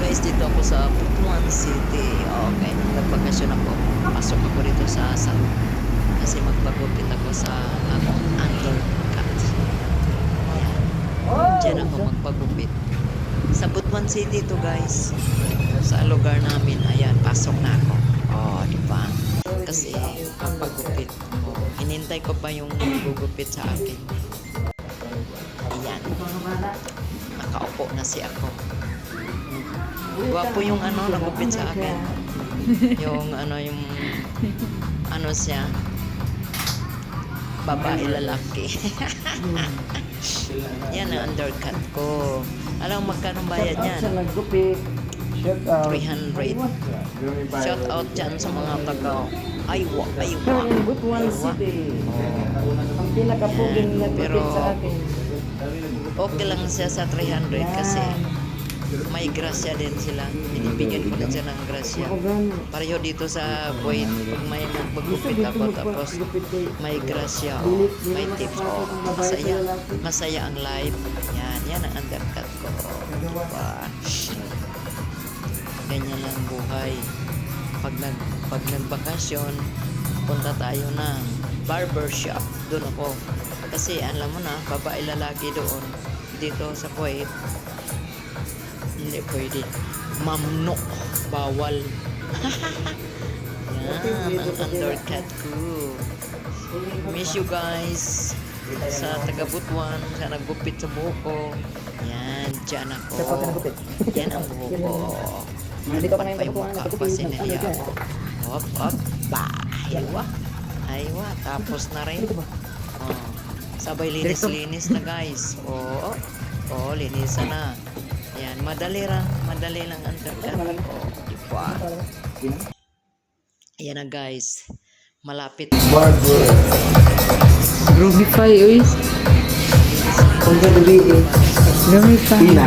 guys, dito ako sa Butuan City. Okay, nagbakasyon ako. Pasok ako dito sa salon kasi magpagupit ako sa undercut. Diyan ako magpagupit. Sa Butuan City to guys. Sa lugar namin. Ayan, pasok na ako. Oh, di ba? Kasi magpagupit. Oh, hinintay ko pa yung gugupit sa akin. Ayan. Nakaupo na si ako. Gwapo yung nagupit sa akin. Yung siya. Babae lalaki. Yan ang undercut ko. Alam mo magkano bayad yan? 300. Shout out dyan sa mga taga Aywa. Butuan City. Ang pinakapuging nagupit sa akin. Okay lang siya sa 300 kasi may grasya din sila. Binibigyan ko din siya ng grasya. Pareho dito sa Kuwait, pag may nagbagupit ako tapos may grasya o may tips o masaya ang life. Yan ang undercut ko. Diba? Ganyan lang buhay. Pag nagbakasyon, punta tayo ng barbershop. Doon ako. Kasi alam mo na, babae lalaki doon. Dito sa Kuwait, hindi pwede. Mamno. Bawal. Yan, ang undercut ko. Miss you guys. Sa taga-Butuan, sa naggupit sa buhok ko. Yan, dyan ako. Yan ang buhok ko. Pagpay mukha pa sinaya ko. Hop, ba. Aywa. Tapos na rin. Oh, sabay linis-linis na guys. Oh, linisan na. Yan, madali lang ang undercut. Oh, diba? Ayan na guys. Malapit. Grumify, uy. Kung gano'n, Grumify.